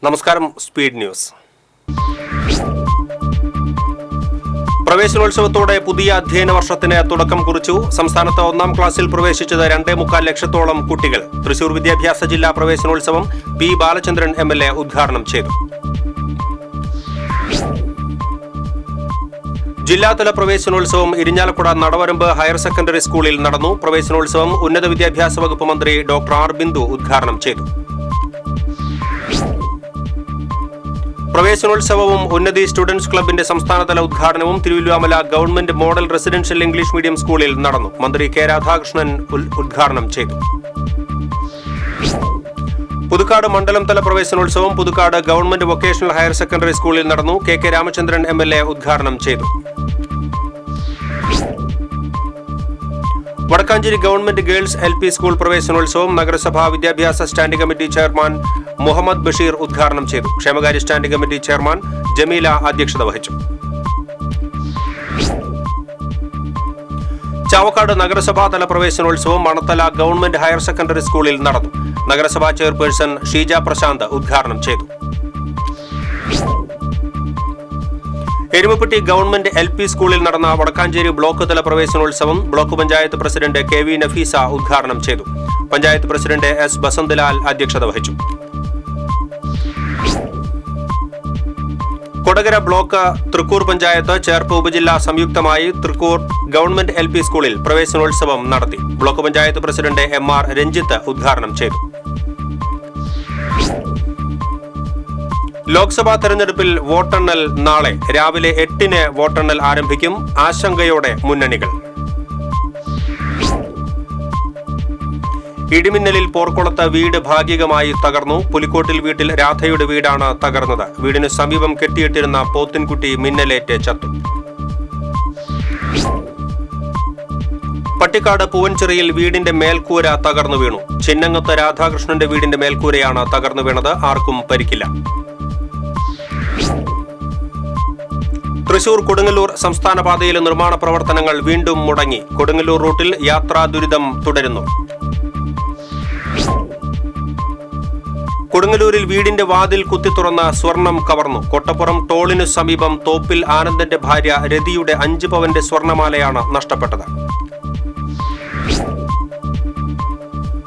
നമസ്കാരം. Speed news. പ്രവേശനോത്സവത്തോടെ പുതിയ അധ്യയന വർഷത്തിന് തുടക്കം കുറിച്ചു. സംസ്ഥാനത്ത് 1ാം ക്ലാസ്സിൽ പ്രവേശിച്ചത് 2.25 ലക്ഷത്തോളം കുട്ടികൾ. തൃശൂർ വിദ്യാഭ്യാസ ജില്ലാ പ്രവേശനോത്സവം പി ബാലചന്ദ്രൻ MLA ഉദ്ഘാടനം ചെയ്തു. ജില്ലാതല പ്രവേശനോത്സവം ഇരിഞ്ഞാലക്കുട നടവരമ്പ് ഹയർ സെക്കൻഡറി സ്കൂളിൽ നടന്നു. പ്രവേശനോത്സവം ഉന്നത വിദ്യാഭ്യാസ വകുപ്പ് മന്ത്രി ഡോക്ടർ ആർ ബിന്ദു ഉദ്ഘാടനം ചെയ്തു. പ്രവേശനോത്സവവും ഉന്നതി സ്റ്റുഡൻസ് ക്ലബിന്റെ സംസ്ഥാനതല ഉദ്ഘാടനവും Thiruvilwamala government model residential English medium സ്കൂളിൽ നടന്നു. മന്ത്രി കെ രാധാകൃഷ്ണൻ ഉദ്ഘാടനം ചെയ്തു. പുതുക്കാട് മണ്ഡലം തല പ്രവേശനോത്സവം Puthukkad government vocational higher secondary സ്കൂളിൽ നടന്നു. കെ രാമചന്ദ്രൻ MLA ഉദ്ഘാടനം ചെയ്തു. Vadakkanchery government girls LP school പ്രവേശനോത്സവം നഗരസഭാ വിദ്യാഭ്യാസ standing committee chairman Muhammad Basheer ഉദ്ഘാടനം ചെയ്തു. ക്ഷേമകാര്യ സ്റ്റാൻഡിംഗ് കമ്മിറ്റി ചെയർമാൻ ജമീല അധ്യക്ഷത വഹിച്ചു. ചാവക്കാട് നഗരസഭാ തല പ്രവേശനോത്സവം മണത്തല ഗവൺമെന്റ് ഹയർ സെക്കൻഡറി സ്കൂളിൽ നടന്നു. നഗരസഭാ ചെയർപേഴ്സൺ ഷീജ പ്രശാന്ത് ഉദ്ഘാടനം ചെയ്തു. എരുമപ്പെട്ടി ഗവൺമെന്റ് LP സ്കൂളിൽ നടന്ന വടക്കാഞ്ചേരി ബ്ലോക്ക് തല പ്രവേശനോത്സവം block panchayat president KV Nafeesa ഉദ്ഘാടനം ചെയ്തു. പഞ്ചായത്ത് പ്രസിഡന്റ് S ബസന്തലാൽ അധ്യക്ഷത വഹിച്ചു. കൊടകര ബ്ലോക്ക് തൃക്കൂർ പഞ്ചായത്ത് ചേർപ്പ് ഉപജില്ല സംയുക്തമായി തൃക്കൂർ ഗവൺമെന്റ് LP സ്കൂളിൽ പ്രവേശനോത്സവം നടത്തി. Block panchayat president MR Ranjith ഉദ്ഘാടനം ചെയ്തു. ലോക്സഭാ തെരഞ്ഞെടുപ്പിൽ വോട്ടെണ്ണൽ നാളെ രാവിലെ 8-ന് വോട്ടെണ്ണൽ ആരംഭിക്കും. ആശങ്കയോടെ മുന്നണികൾ. ഇടിമിന്നലിൽ പോർക്കുളത്ത് വീട് ഭാഗികമായി തകർന്നു. പുലിക്കോട്ടിൽ വീട്ടിൽ രാധയുടെ വീടാണ് തകർന്നത്. വീടിന് സമീപം കെട്ടിയിട്ടിരുന്ന പോത്തിൻകുട്ടി മിന്നലേറ്റ് ചത്തു. പട്ടിക്കാട് പൂവൻചിറയിൽ വീടിന്റെ മേൽക്കൂര തകർന്നു വീണു. ചിന്നങ്ങത്ത് രാധാകൃഷ്ണന്റെ വീടിന്റെ മേൽക്കൂരയാണ് തകർന്നു വീണത്. ആർക്കും പരിക്കില്ല. തൃശൂർ കൊടുങ്ങല്ലൂർ സംസ്ഥാന പാതയിലെ നിർമ്മാണ പ്രവർത്തനങ്ങൾ വീണ്ടും മുടങ്ങി. കൊടുങ്ങല്ലൂർ റൂട്ടിൽ യാത്രാ ദുരിതം തുടരുന്നു. കൊടുങ്ങല്ലൂരിൽ വീടിന്റെ വാതിൽ കുത്തിത്തുറന്ന സ്വർണം കവർന്നു. കൊട്ടപ്പുറം ടോളിനു സമീപം തോപ്പിൽ ആനന്ദന്റെ ഭാര്യ രതിയുടെ 5 പവന്റെ സ്വർണമാലയാണ് നഷ്ടപ്പെട്ടത്.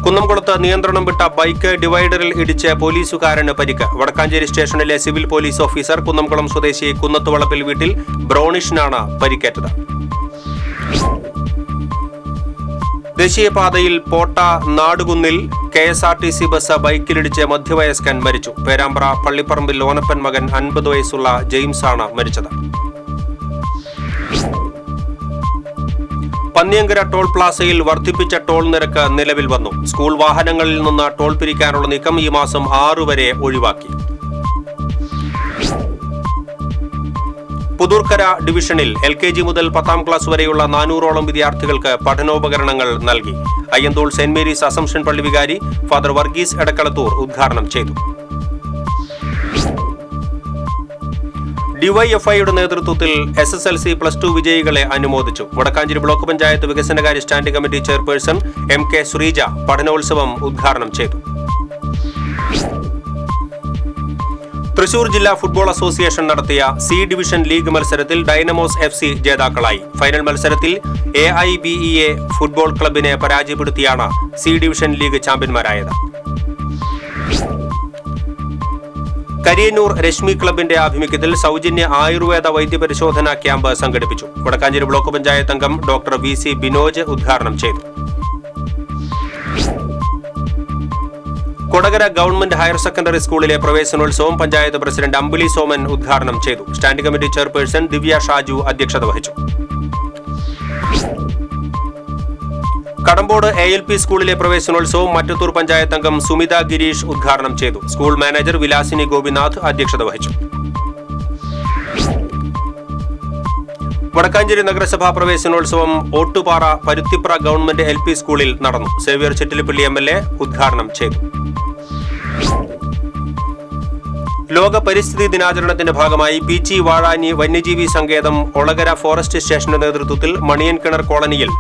കുന്നംകുളത്ത് നിയന്ത്രണം വിട്ട ബൈക്ക് ഡിവൈഡറിൽ ഇടിച്ച് പോലീസുകാരന് പരിക്ക്. വടക്കാഞ്ചേരി സ്റ്റേഷനിലെ സിവിൽ പോലീസ് ഓഫീസർ കുന്നംകുളം സ്വദേശി കുന്നത്തുവളപ്പിൽ വീട്ടിൽ ബ്രോണിഷിനാണ് പരിക്കേറ്റത്. ദേശീയപാതയിൽ പോട്ട നാടുകുന്നിൽ KSRTC ബസ് ബൈക്കിലിടിച്ച് മധ്യവയസ്കൻ മരിച്ചു. പേരാമ്പ്ര പള്ളിപ്പറമ്പിൽ ഓനപ്പൻ മകൻ 50 വയസ്സുള്ള ജെയിംസാണ് മരിച്ചത്. പന്നിയങ്കര ടോൾ പ്ലാസയിൽ വർദ്ധിപ്പിച്ച ടോൾ നിരക്ക് നിലവിൽ വന്നു. സ്കൂൾ വാഹനങ്ങളിൽ നിന്ന് ടോൾ പിരിക്കാനുള്ള നീക്കം ഈ മാസം 6 വരെ ഒഴിവാക്കി. പുതൂർക്കര ഡിവിഷനിൽ LKG മുതൽ 10ാം ക്ലാസ് വരെയുള്ള 400ഓളം വിദ്യാർത്ഥികൾക്ക് പഠനോപകരണങ്ങൾ നൽകി. അയ്യന്തോൾ സെന്റ് മേരീസ് അസംഷൻ പള്ളി വികാരി ഫാദർ വർഗീസ് എടക്കളത്തൂർ ഉദ്ഘാടനം ചെയ്തു. DYFIയുടെ നേതൃത്വത്തിൽ SSLC +2 വിജയികളെ അനുമോദിച്ചു. വടക്കാഞ്ചേരി ബ്ലോക്ക് പഞ്ചായത്ത് വികസനകാര്യ standing committee chairperson MK Sreeja പഠനോത്സവം ഉദ്ഘാടനം ചെയ്തു. തൃശൂർ ജില്ലാ ഫുട്ബോൾ അസോസിയേഷൻ നടത്തിയ C ഡിവിഷൻ ലീഗ് മത്സരത്തിൽ ഡൈനമോസ് FC ജേതാക്കളായി. ഫൈനൽ മത്സരത്തിൽ AIBEA ഫുട്ബോൾ ക്ലബിനെ പരാജയപ്പെടുത്തിയാണ് C ഡിവിഷൻ ലീഗ് ചാമ്പ്യന്മാരായത്. കരിയന്നൂർ രശ്മി ക്ലബിന്റെ ആഭിമുഖ്യത്തിൽ സൗജന്യ ആയുർവേദ വൈദ്യപരിശോധനാ ക്യാമ്പ് സംഘടിപ്പിച്ചു. വടക്കാഞ്ചേരി ബ്ലോക്ക് പഞ്ചായത്ത് അംഗം ഡോക്ടർ VC ബിനോജ് ഉദ്ഘാടനം ചെയ്തു. കൊടകര ഗവൺമെന്റ് ഹയർ സെക്കൻഡറി സ്കൂളിലെ പ്രവേശനോത്സവം പഞ്ചായത്ത് പ്രസിഡന്റ് അമ്പിളി സോമൻ ഉദ്ഘാടനം ചെയ്തു. സ്റ്റാൻഡിംഗ് കമ്മിറ്റി ചെയർപേഴ്സൺ ദിവ്യ ഷാജു അധ്യക്ഷത വഹിച്ചു. കടമ്പോട് ALP സ്കൂളിലെ പ്രവേശനോത്സവം മറ്റത്തൂർ പഞ്ചായത്ത് അംഗം സുമിത ഗിരീഷ് ഉദ്ഘാടനം ചെയ്തു. സ്കൂൾ മാനേജർ വിലാസിനി ഗോപിനാഥ് അധ്യക്ഷത വഹിച്ചു. വടക്കാഞ്ചേരി നഗരസഭാ പ്രവേശനോത്സവം ഓട്ടുപാറ പരുത്തിപ്ര ഗവൺമെന്റ് LP സ്കൂളിൽ നടന്നു. സേവ്യർ ചിറ്റിലപ്പള്ളി MLA ഉദ്ഘാടനം ചെയ്തു. ലോക പരിസ്ഥിതി ദിനാചരണത്തിന്റെ ഭാഗമായി പീച്ചി വാഴാനി വന്യജീവി സങ്കേതം ഒളകര ഫോറസ്റ്റ് സ്റ്റേഷന്റെ നേതൃത്വത്തിൽ മണിയൻകിണർ കോളനിയിൽ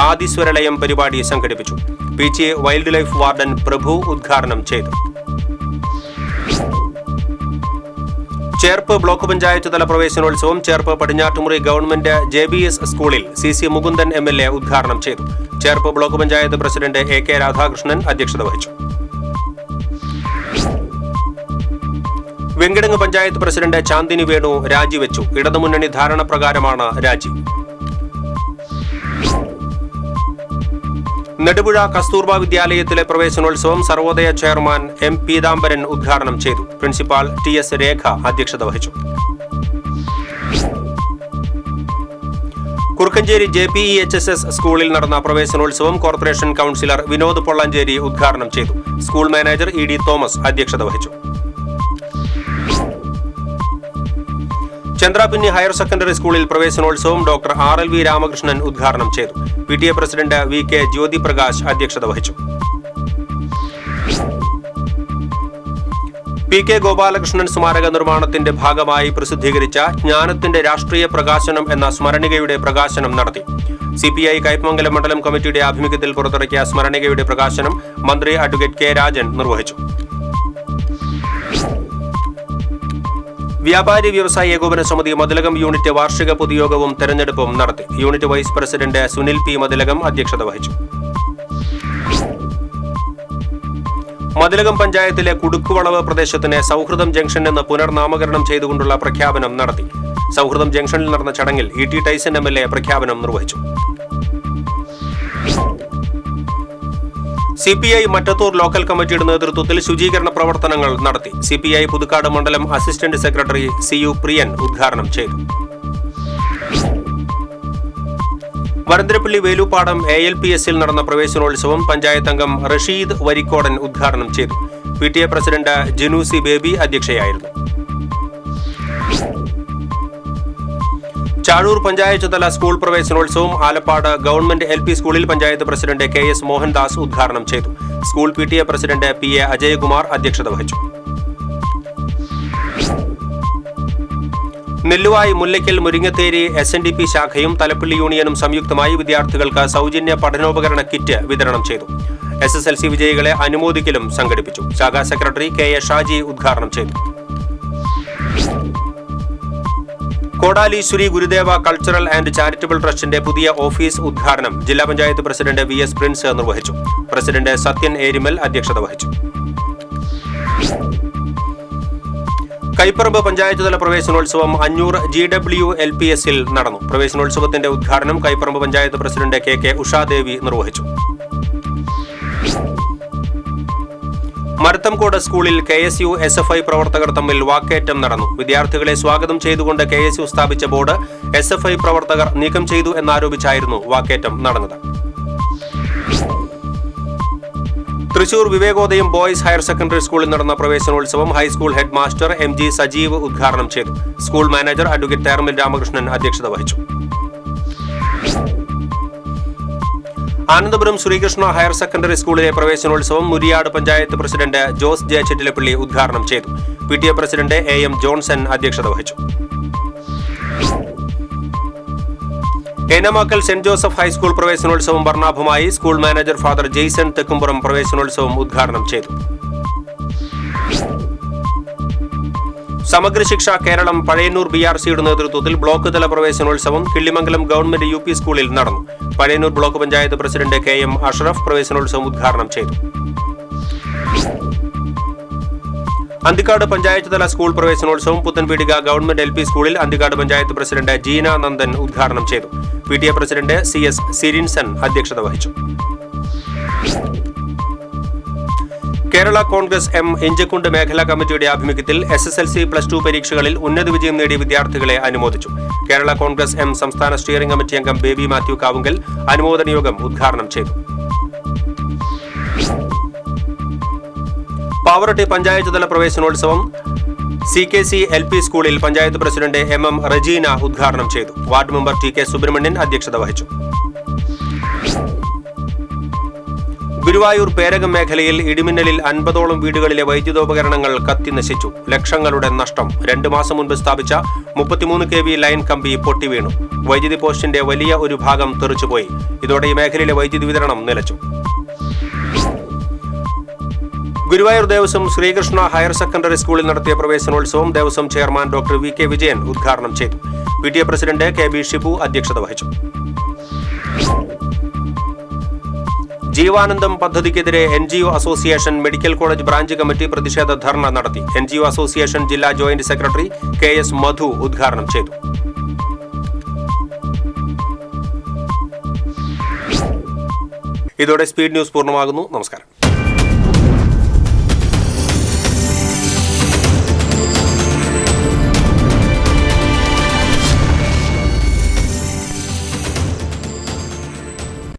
ആദിസ്വരലയം പരിപാടി സംഘടിപ്പിച്ചു. പീച്ചി വൈൽഡ് ലൈഫ് വാർഡൻ പ്രഭു ഉദ്ഘാടനം ചെയ്തു. ചേർപ്പ് ബ്ലോക്ക് പഞ്ചായത്ത് തല പ്രവേശനോത്സവം ചേർപ്പ് പടിഞ്ഞാറ്റുമുറി ഗവൺമെന്റ് JBS സ്കൂളിൽ CC മുകുന്ദൻ MLA ഉദ്ഘാടനം ചെയ്തു. Cherpu block panchayat president AK Radhakrishnan അധ്യക്ഷത വഹിച്ചു. വെങ്കിടങ്ങ് പഞ്ചായത്ത് പ്രസിഡന്റ് ചാന്ദിനി വേണു രാജിവെച്ചു. ഇടതുമുന്നണി ധാരണ പ്രകാരമാണ് രാജി. നെടുപുഴ കസ്തൂർബ വിദ്യാലയത്തിലെ പ്രവേശനോത്സവം സർവോദയ ചെയർമാൻ M. പീതാംബരൻ ഉദ്ഘാടനം ചെയ്തു. Principal TS. രേഖ അധ്യക്ഷത വഹിച്ചു. കുറുക്കഞ്ചേരി JPEHSS സ്കൂളിൽ നടന്ന പ്രവേശനോത്സവം കോർപ്പറേഷൻ കൗൺസിലർ വിനോദ് പൊള്ളാഞ്ചേരി ഉദ്ഘാടനം ചെയ്തു. സ്കൂൾ മാനേജർ ED തോമസ് അധ്യക്ഷത വഹിച്ചു. ചന്ദ്രാപിന്നി ഹയർ സെക്കൻഡറി സ്കൂളിൽ പ്രവേശനോത്സവം ഡോക്ടർ RLV രാമകൃഷ്ണൻ ഉദ്ഘാടനം ചെയ്തു. PTA president VK Jyothi Prakash അധ്യക്ഷത വഹിച്ചു. PK ഗോപാലകൃഷ്ണൻ സ്മാരക നിർമ്മാണത്തിന്റെ ഭാഗമായി പ്രസിദ്ധീകരിച്ച ജ്ഞാനത്തിന്റെ രാഷ്ട്രീയ പ്രകാശനം എന്ന സ്മരണികയുടെ പ്രകാശനം നടത്തി. CPI കയ്പമംഗലം മണ്ഡലം കമ്മിറ്റിയുടെ ആഭിമുഖ്യത്തിൽ പുറത്തിറക്കിയ സ്മരണികയുടെ പ്രകാശനം മന്ത്രി അഡ്വക്കേറ്റ് K. രാജൻ നിർവഹിച്ചു. വ്യാപാരി വ്യവസായ ഏകോപന സമിതി മതിലകം യൂണിറ്റ് വാർഷിക പൊതുയോഗവും തെരഞ്ഞെടുപ്പും നടത്തി. Unit vice president Sunil P. Mathilakam അധ്യക്ഷത വഹിച്ചു. മതിലകം പഞ്ചായത്തിലെ കുടുക്കുവളവ് പ്രദേശത്തിന് സൗഹൃദം ജംഗ്ഷൻ എന്ന് പുനർനാമകരണം ചെയ്തുകൊണ്ടുള്ള പ്രഖ്യാപനം നടത്തി. സൗഹൃദം ജംഗ്ഷനിൽ നടന്ന ചടങ്ങിൽ ET ടൈസൺ MLA പ്രഖ്യാപനം നിർവഹിച്ചു. CPI മറ്റത്തൂർ ലോക്കൽ കമ്മിറ്റിയുടെ നേതൃത്വത്തിൽ ശുചീകരണ പ്രവർത്തനങ്ങൾ നടത്തി. CPI പുതുക്കാട് മണ്ഡലം അസിസ്റ്റന്റ് സെക്രട്ടറി CU പ്രിയൻ ഉദ്ഘാടനം ചെയ്തു. വരന്തരപ്പള്ളി വേലുപ്പാടം ALPSൽ നടന്ന പ്രവേശനോത്സവം പഞ്ചായത്ത് അംഗം റഷീദ് വരിക്കോടൻ ഉദ്ഘാടനം ചെയ്തു. PTA president Jinu C. Baby അധ്യക്ഷയായിരുന്നു. ചാഴൂർ പഞ്ചായത്ത് തല സ്കൂൾ പ്രവേശനോത്സവം ആലപ്പാട് ഗവൺമെന്റ് LP സ്കൂളിൽ പഞ്ചായത്ത് പ്രസിഡന്റ് KS മോഹൻദാസ് ഉദ്ഘാടനം ചെയ്തു. School PTA president PA Ajayakumar അധ്യക്ഷത വഹിച്ചു. നെല്ലുവായി മുല്ലയ്ക്കൽ മുരിങ്ങത്തേരി SNDP ശാഖയും തലപ്പള്ളി യൂണിയനും സംയുക്തമായി വിദ്യാർത്ഥികൾക്ക് സൗജന്യ പഠനോപകരണ കിറ്റ് വിതരണം ചെയ്തു. SSLC വിജയികളെ അനുമോദിക്കലും സംഘടിപ്പിച്ചു. ശാഖാ സെക്രട്ടറി KA ഷാജി ഉദ്ഘാടനം ചെയ്തു. കോടാലി Shri Gurudeva cultural and charitable ട്രസ്റ്റിന്റെ പുതിയ ഓഫീസ് ഉദ്ഘാടനം ജില്ലാ പഞ്ചായത്ത് പ്രസിഡന്റ് VS പ്രിൻസ് നിർവഹിച്ചു. പ്രസിഡന്റ് സത്യൻ ഏരിമൽ അധ്യക്ഷത വഹിച്ചു. കൈപ്പറമ്പ് പഞ്ചായത്ത് തല പ്രവേശനോത്സവം അഞ്ഞൂർ GW LPSൽ നടന്നു. പ്രവേശനോത്സവത്തിന്റെ ഉദ്ഘാടനം കൈപ്പറമ്പ് പഞ്ചായത്ത് പ്രസിഡന്റ് KK ഉഷാദേവി നിർവഹിച്ചു. മരത്തംകോട് സ്കൂളിൽ KSU SFI പ്രവർത്തകർ തമ്മിൽ വാക്കേറ്റം നടന്നു. വിദ്യാർത്ഥികളെ സ്വാഗതം ചെയ്തുകൊണ്ട് KSU സ്ഥാപിച്ച ബോർഡ് SFI പ്രവർത്തകർ നീക്കം ചെയ്തു എന്നാരോപിച്ചായിരുന്നു വാക്കേറ്റം നടന്നത്. Thrissur Vivekodayam boys higher secondary സ്കൂളിൽ നടന്ന പ്രവേശനോത്സവം high school head master MG Sajeev ഉദ്ഘാടനം ചെയ്തു. School manager advocate Therambil Ramakrishnan അധ്യക്ഷത വഹിച്ചു. ആനന്ദപുരം ശ്രീകൃഷ്ണ ഹയർ സെക്കൻഡറി സ്കൂളിലെ പ്രവേശനോത്സവം മുരിയാട് പഞ്ചായത്ത് പ്രസിഡന്റ് ജോസ് J. ചെറ്റിലപ്പള്ളി ഉദ്ഘാടനം ചെയ്തു. PTA പ്രസിഡന്റ് AM ജോൺസൺ അധ്യക്ഷത വഹിച്ചു. ഏനമാക്കൽ സെന്റ് ജോസഫ് ഹൈസ്കൂൾ പ്രവേശനോത്സവം വർണ്ണാഭമായി. School manager Father Jason Thekkumpuram പ്രവേശനോത്സവം ഉദ്ഘാടനം ചെയ്തു. സമഗ്ര ശിക്ഷ കേരളം പഴയന്നൂർ BRCയുടെ നേതൃത്വത്തിൽ ബ്ലോക്ക് തല പ്രവേശനോത്സവം കിള്ളിമംഗലം ഗവൺമെന്റ് UP സ്കൂളിൽ നടന്നു. Pazhayannur block panchayat president KM Ashraf പ്രവേശനോത്സവം ഉദ്ഘാടനം ചെയ്തു. അന്തിക്കാട് പഞ്ചായത്ത് തല സ്കൂൾ പ്രവേശനോത്സവം പുത്തൻപീടിക ഗവൺമെന്റ് LP സ്കൂളിൽ അന്തിക്കാട് പഞ്ചായത്ത് പ്രസിഡന്റ് ജീന നന്ദൻ ഉദ്ഘാടനം ചെയ്തു. PTA പ്രസിഡന്റ് CS സിരിൻസൺ അധ്യക്ഷത വഹിച്ചു. കേരള കോൺഗ്രസ് M ഇഞ്ചക്കുണ്ട് മേഖലാ കമ്മിറ്റിയുടെ ആഭിമുഖ്യത്തിൽ SSLC+2 പരീക്ഷകളിൽ ഉന്നത വിജയം നേടിയ വിദ്യാർത്ഥികളെ അനുമോദിച്ചു. കേരള കോൺഗ്രസ് M സംസ്ഥാന സ്റ്റിയറിംഗ് കമ്മിറ്റി അംഗം ബേബി മാത്യു കാവുങ്കൽ അനുമോദന യോഗം ഉദ്ഘാടനം ചെയ്തു. പാവറട്ടി പഞ്ചായത്ത് തല പ്രവേശനോത്സവം CKC LP സ്കൂളിൽ പഞ്ചായത്ത് പ്രസിഡന്റ് MM റജീന ഉദ്ഘാടനം ചെയ്തു. വാർഡ് മെമ്പർ TK സുബ്രഹ്മണ്യൻ അധ്യക്ഷത വഹിച്ചു. ഗുരുവായൂർ പേരകം മേഖലയിൽ ഇടിമിന്നലിൽ 50ഓളം വീടുകളിലെ വൈദ്യുതോപകരണങ്ങൾ കത്തിനശിച്ചു. ലക്ഷങ്ങളുടെ നഷ്ടം. 2 മാസം മുൻപ് സ്ഥാപിച്ച 33 kV ലൈൻ കമ്പി പൊട്ടിവീണു. വൈദ്യുതി പോസ്റ്റിന്റെ വലിയ ഒരു ഭാഗം തെറിച്ചുപോയി. ഇതോടെ ഈ മേഖലയിലെ വൈദ്യുതി വിതരണം നിലച്ചു. ഗുരുവായൂർ ദേവസ്വം ശ്രീകൃഷ്ണ ഹയർ സെക്കൻഡറി സ്കൂളിൽ നടത്തിയ പ്രവേശനോത്സവം Devaswom chairman doctor V K Vijayan ഉദ്ഘാടനം ചെയ്തു. PTA പ്രസിഡന്റ് KB ഷിബു അധ്യക്ഷത വഹിച്ചു. ജീവാനന്ദം പദ്ധതിക്കെതിരെ NGO association medical college branch committee പ്രതിഷേധ ധർണ നടത്തി. NGO അസോസിയേഷൻ ജില്ലാ ജോയിന്റ് സെക്രട്ടറി KS മധു ഉദ്ഘാടനം ചെയ്തു. ഇതോടെ സ്പീഡ് ന്യൂസ് പൂർണ്ണമാകുന്നു. നമസ്കാരം.